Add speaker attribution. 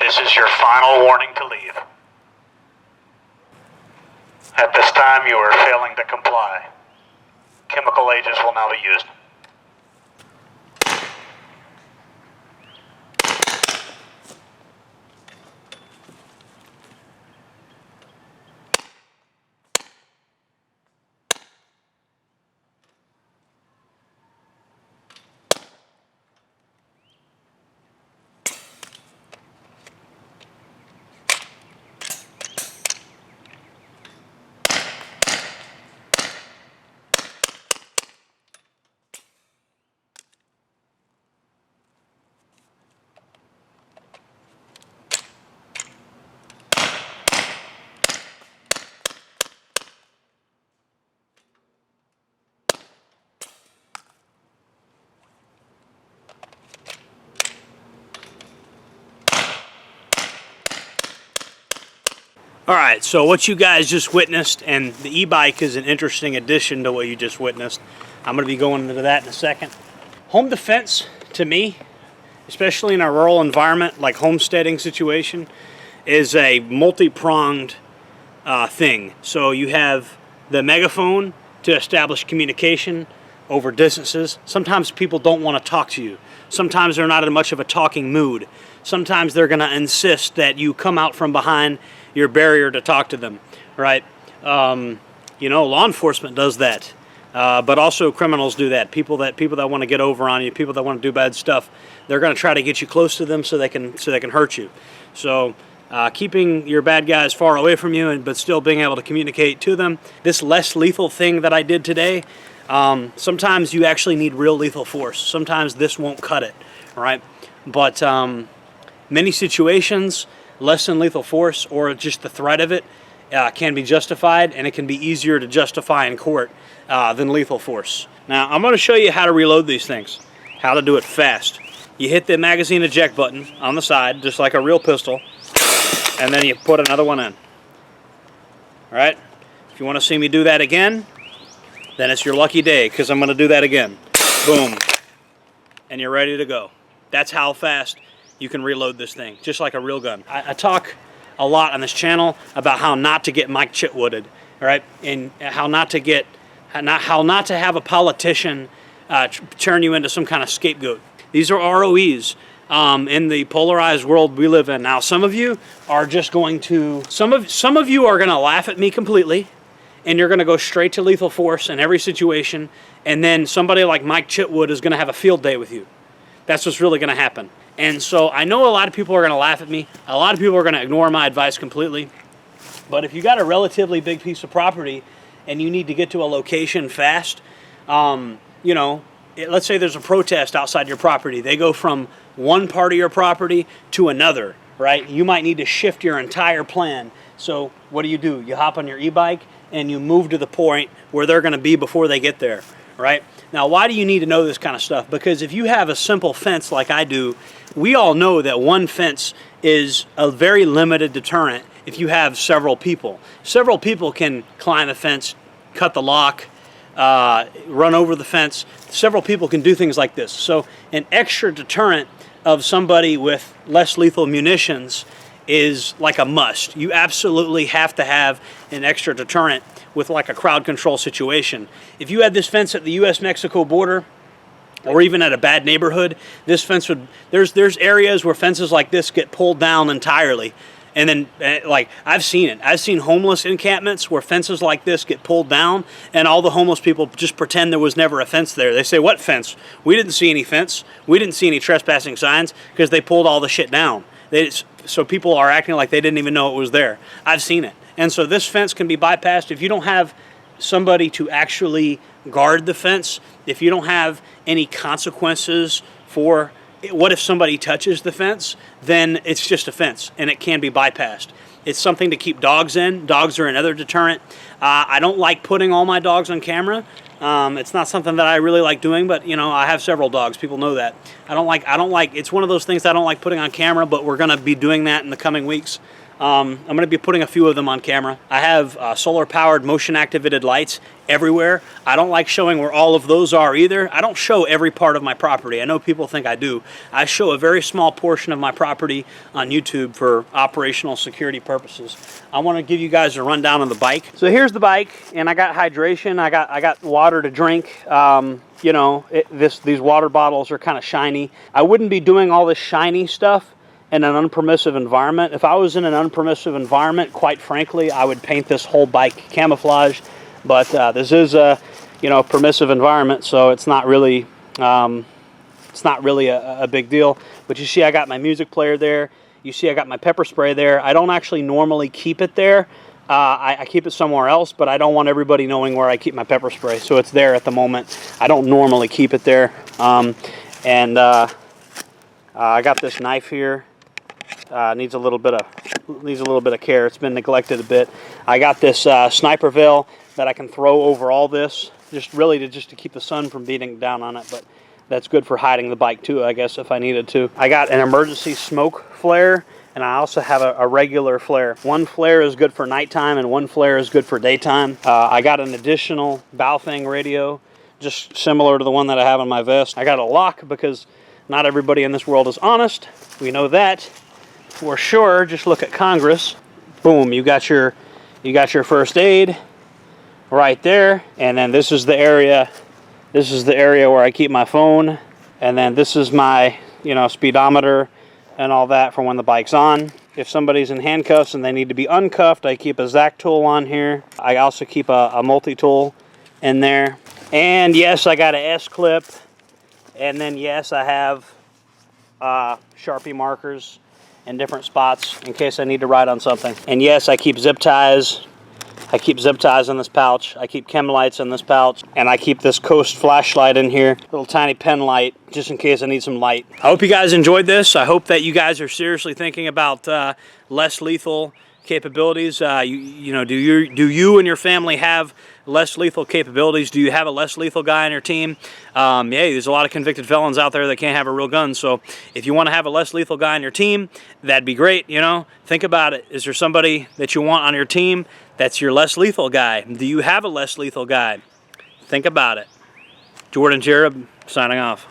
Speaker 1: This is your final warning to leave. At this time, you are failing to comply. Chemical agents will now be used.
Speaker 2: Alright, so what you guys just witnessed, and the e-bike is an interesting addition to what you just witnessed. I'm going to be going into that in a second. Home defense, to me, especially in a rural environment like homesteading situation, is a multi-pronged thing. So you have the megaphone to establish communication over distances. Sometimes people don't want to talk to you. Sometimes they're not in much of a talking mood. Sometimes they're going to insist that you come out from behind your barrier to talk to them, right? You know, law enforcement does that, but also criminals do that. People that want to get over on you, people that want to do bad stuff, they're going to try to get you close to them so they can hurt you. So keeping your bad guys far away from you, but still being able to communicate to them. This less lethal thing that I did today, sometimes you actually need real lethal force. Sometimes this won't cut it, right? But many situations, less than lethal force or just the threat of it can be justified, and it can be easier to justify in court than lethal force. Now, I'm going to show you how to reload these things, how to do it fast. You hit the magazine eject button on the side, just like a real pistol, and then you put another one in. All right? If you want to see me do that again, then it's your lucky day, because I'm going to do that again. Boom. And you're ready to go. That's how fast you can reload this thing, just like a real gun. I talk a lot on this channel about how not to get Mike Chitwooded, right? And how not to have a politician turn you into some kind of scapegoat. These are ROEs in the polarized world we live in. Now, some of you are just going to, some of you are going to laugh at me completely, and you're going to go straight to lethal force in every situation, and then somebody like Mike Chitwood is going to have a field day with you. That's what's really going to happen. And so I know a lot of people are going to laugh at me. A lot of people are going to ignore my advice completely. But if you got a relatively big piece of property and you need to get to a location fast, you know, let's say there's a protest outside your property. They go from one part of your property to another, right? You might need to shift your entire plan. So what do? You hop on your e-bike and you move to the point where they're going to be before they get there, right? Now, why do you need to know this kind of stuff? Because if you have a simple fence like I do, we all know that one fence is a very limited deterrent if you have several people. Several people can climb a fence, cut the lock, run over the fence. Several people can do things like this. So an extra deterrent of somebody with less lethal munitions is like a must. You absolutely have to have an extra deterrent with like a crowd control situation. If you had this fence at the U.S.-Mexico border, or even at a bad neighborhood, this fence would, there's areas where fences like this get pulled down entirely. And then, like, I've seen it. I've seen homeless encampments where fences like this get pulled down, and all the homeless people just pretend there was never a fence there. They say, what fence? We didn't see any fence. We didn't see any trespassing signs, because they pulled all the shit down. So people are acting like they didn't even know it was there. I've seen it. And so this fence can be bypassed if you don't have somebody to actually guard the fence, if you don't have any consequences for what if somebody touches the fence, then it's just a fence and it can be bypassed. It's something to keep dogs in. Dogs are another deterrent. I don't like putting all my dogs on camera It's not something that I really like doing, but you know, I have several dogs. People know that. I don't like, it's one of those things I don't like putting on camera, but we're going to be doing that in the coming weeks. I'm going to be putting a few of them on camera. I have solar-powered, motion-activated lights everywhere. I don't like showing where all of those are either. I don't show every part of my property. I know people think I do. I show a very small portion of my property on YouTube for operational security purposes. I want to give you guys a rundown on the bike. So here's the bike, and I got hydration. I got water to drink. You know, these water bottles are kind of shiny. I wouldn't be doing all this shiny stuff in an unpermissive environment. If I was in an unpermissive environment, quite frankly, I would paint this whole bike camouflage. But this is a, you know, permissive environment, so it's not really a big deal. But you see, I got my music player there. You see, I got my pepper spray there. I don't actually normally keep it there. I keep it somewhere else, but I don't want everybody knowing where I keep my pepper spray, so it's there at the moment. I don't normally keep it there. I got this knife here. Needs a little bit of care. It's been neglected a bit. I got this sniper veil that I can throw over all this, just to keep the sun from beating down on it. But that's good for hiding the bike too, I guess, if I needed to. I got an emergency smoke flare, and I also have a regular flare. One flare is good for nighttime, and one flare is good for daytime. I got an additional Baofeng radio, just similar to the one that I have on my vest. I got a lock because not everybody in this world is honest. We know that for sure. Just look at Congress. Boom, you got your first aid right there. And then this is the area where I keep my phone. And then this is my, you know, speedometer and all that for when the bike's on. If somebody's in handcuffs and they need to be uncuffed, I keep a Zac tool on here. I also keep a multi-tool in there. And yes, I got an S-clip. And then yes, I have Sharpie markers in different spots in case I need to write on something. And yes, I keep zip ties. I keep zip ties in this pouch. I keep chem lights in this pouch. And I keep this Coast flashlight in here. Little tiny pen light, just in case I need some light. I hope you guys enjoyed this. I hope that you guys are seriously thinking about less lethal capabilities. You know, do you and your family have less lethal capabilities? Do you have a less lethal guy on your team? Yeah, there's a lot of convicted felons out there that can't have a real gun. So if you want to have a less lethal guy on your team, that'd be great. You know, think about it. Is there somebody that you want on your team that's your less lethal guy? Do you have a less lethal guy? Think about it. Jordan Jareb signing off.